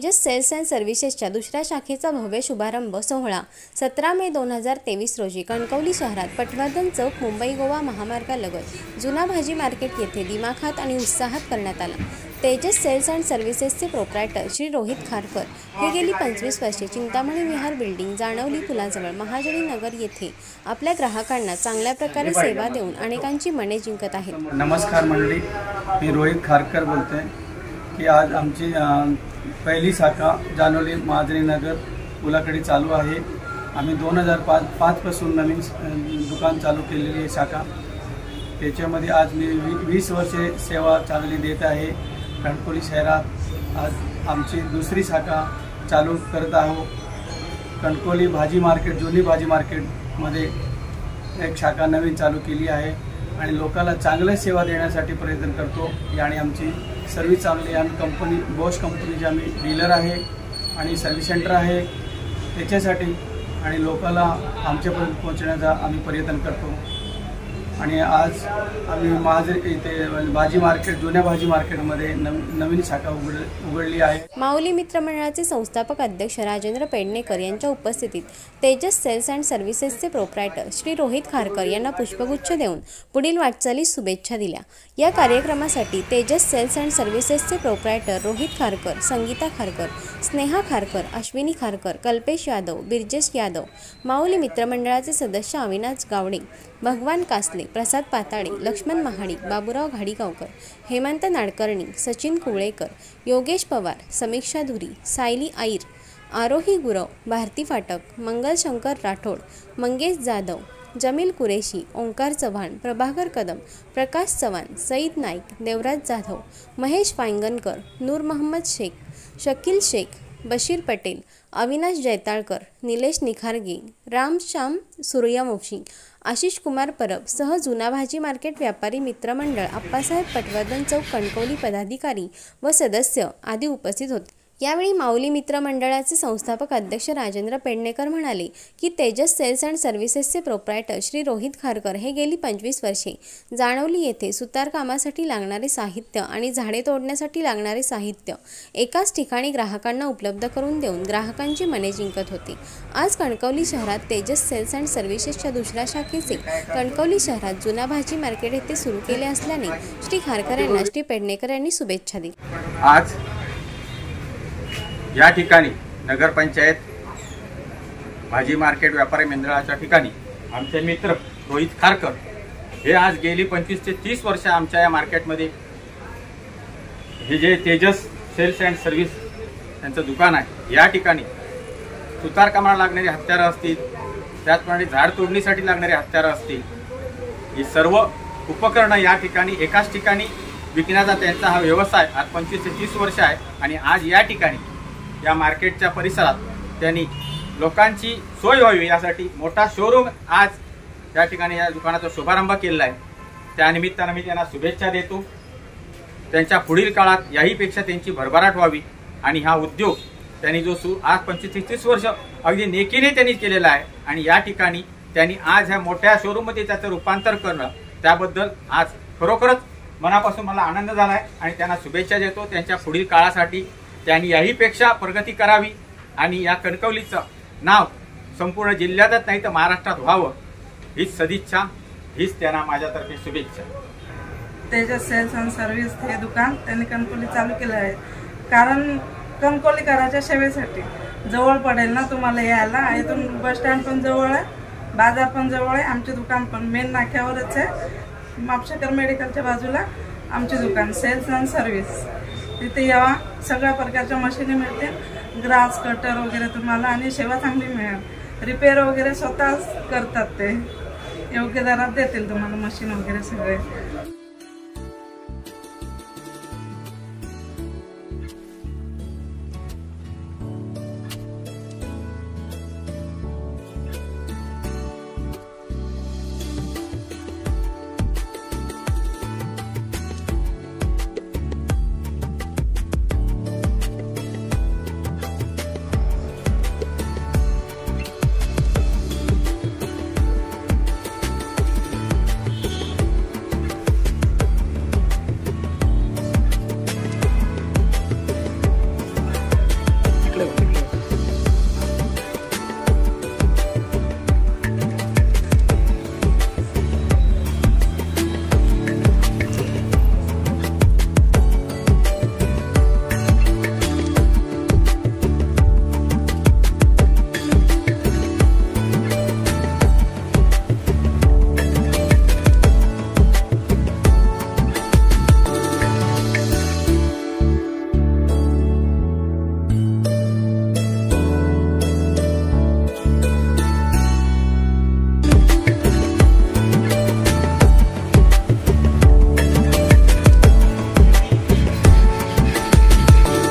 Tejas sales and सर्व्हिसेसच्या दुसऱ्या शाखेचा भव्य शुभारंभ सोहळा 17 मे 2023 रोजी कणकवली शहरात पटवर्धन चौक मुंबई गोवा महामार्गालगत जुना भाजी मार्केट येथे दिमाखात आणि उत्साहात करण्यात आला। तेजस सेल्स अँड सर्व्हिसेसचे प्रोप्रायटर श्री रोहित खारकर हे गेली 25 वर्षे चिंतामणी विहार बिल्डिंग जाणवली पुलाजवळ महाजनी नगर येथे आपल्या ग्राहकांना चांगल्या प्रकारे सेवा देऊन अनेकांची मने जिंकत आहेत। नमस्कार मंडळी, मी रोहित खारकर बोलतोय की आज आमची पहिली शाखा जाणवली महाजनी नगर पुलाकडे चालू आहे। आम्ही 2005 पासून नवीन दुकान चालू केलेली आहे शाखा। त्याच्यामध्ये आज मी 20 वर्षे सेवा चांगली देत आहे। कणकवली शहरात आज आमची दुसरी शाखा चालू करत आहोत। कणकवली भाजी मार्केट जुनी भाजी मार्केटमध्ये एक शाखा नवीन चालू केली आहे आणि लोकांना चांगली सेवा देण्यासाठी प्रयत्न करतो। आणि आमची सर्व्हिस चांगली आहे। कंपनी बॉश कंपनीचे आम्ही डीलर आहे आणि सर्व्हिस सेंटर आहे त्याच्यासाठी आणि लोकांना आमच्यापर्यंत पोहोचण्याचा आम्ही प्रयत्न करतो। आणि आज आम्ही भाजी मार्केट जुन्या भाजी मार्केटमध्ये नवीन शाखा उघडली आहे। माऊली मित्र मंडळाचे संस्थापक अध्यक्ष राजेंद्र पेडणेकर यांच्या उपस्थितीत तेजस सेल्स अँड सर्व्हिसेसचे प्रोप्रायटर श्री रोहित खारकर यांना पुष्पगुच्छ देऊन पुढील वाटचालीस शुभेच्छा दिल्या। या कार्यक्रमासाठी तेजस सेल्स अँड सर्व्हिसेसचे प्रोप्रायटर रोहित खारकर, संगीता खारकर, स्नेहा खारकर, अश्विनी खारकर, कल्पेश यादव, बिरजेश यादव, माऊली मित्र मंडळाचे सदस्य अविनाश गावडे, भगवान कासले, प्रसाद पाताळे, लक्ष्मण महाडिक, बाबूराव घाडीगावकर, हेमंत नाडकर्णी, सचिन कुवळेकर, योगेश पवार, समीक्षा धुरी, सायली आईर, आरोही गुरव, भारती फाटक, मंगल शंकर राठोड, मंगेश जाधव, जमील कुरेशी, ओंकार चव्हाण, प्रभाकर कदम, प्रकाश चव्हाण, सईद नाईक, देवराज जाधव, महेश वांगणकर, नूर मोहम्मद शेख, शकील शेख, बशीर पटेल, अविनाश जैताळकर, निलेश निखारगे, रामश्याम सूर्यवंशी, आशिष कुमार परब सह जुना भाजी मार्केट व्यापारी मित्रमंडळ आप्पासाहेब पटवर्धन चौक कणकवली पदाधिकारी व सदस्य आदी उपस्थित होते। यावेळी माऊली मित्र मंडळाचे संस्थापक अध्यक्ष राजेंद्र पेडणेकर म्हणाले की तेजस सेल्स अँड सर्व्हिसेसचे प्रोप्रायटर श्री रोहित खारकर हे गेली 25 वर्षे जाणवली येथे सुतार कामासाठी लागणारे साहित्य आणि झाडे तोडण्यासाठी लागणारे साहित्य एकाच ठिकाणी ग्राहकांना उपलब्ध करून देऊन ग्राहकांची मने जिंकत होते। आज कणकवली शहरात तेजस सेल्स अँड सर्व्हिसेसच्या दुसऱ्या शाखेचे कणकवली शहरात जुना भाजी मार्केट येथे सुरू केले असल्याने श्री खारकर यांना श्री पेडणेकर यांनी शुभेच्छा दिल्या। आज या ठिकाणी नगरपंचायत भाजी मार्केट व्यापारी मंडळाच्या ठिकाणी आमचे मित्र रोहित खारकर हे आज गेली 25 ते 30 वर्ष आमच्या या मार्केटमध्ये हे जे तेजस सेल्स अँड सर्व्हिस यांचं दुकान आहे या ठिकाणी सुतार कामाला लागणारी हत्यारं असतील, त्याचप्रमाणे झाड तोडणीसाठी लागणारी हत्यारं असतील, ही सर्व उपकरणं या ठिकाणी एकाच ठिकाणी विकण्याचा त्यांचा हा व्यवसाय आज 25 ते 30 वर्ष आहे। आणि आज या ठिकाणी या मार्केटच्या परिसरात त्यांनी लोकांची सोय व्हावी यासाठी मोठा शोरूम आज या ठिकाणी या दुकानाचा शुभारंभ केलेला आहे। त्यानिमित्तानं मी त्यांना शुभेच्छा देतो। त्यांच्या पुढील काळात याहीपेक्षा त्यांची भरभराट व्हावी आणि हा उद्योग त्यांनी जो आज 25 ते 30 वर्ष अगदी नेकीने त्यांनी केलेला आहे आणि या ठिकाणी त्यांनी आज ह्या मोठ्या शोरूममध्ये त्याचं रूपांतर करणं त्याबद्दल आज खरोखरच मनापासून मला आनंद झाला आहे आणि त्यांना शुभेच्छा देतो। त्यांच्या पुढील काळासाठी त्यांनी याहीपेक्षा प्रगती करावी आणि या कणकवलीचं नाव संपूर्ण जिल्ह्यातच नाही तर महाराष्ट्रात व्हावं हीच सदिच्छा, हीच त्यांना माझ्यातर्फे शुभेच्छा। तेजस सेल्स अँड सर्व्हिस हे दुकान त्यांनी कणकवली चालू केलं आहे कारण कणकवलीकरांच्या सेवेसाठी जवळ पडेल ना तुम्हाला यायला। इथून बस स्टँड पण जवळ आहे, बाजार पण जवळ आहे, आमचे दुकान पण मेन नाक्यावरच आहे। मापशेकर मेडिकलच्या बाजूला आमचे दुकान सेल्स अँड सर्व्हिस, तिथे यावा। सगळ्या प्रकारच्या मशीनी मिळतील, ग्रास कटर वगैरे तुम्हाला आणि सेवा चांगली मिळेल। रिपेअर वगैरे स्वतःच करतात, ते योग्य दरात देतील तुम्हाला मशीन वगैरे सगळे।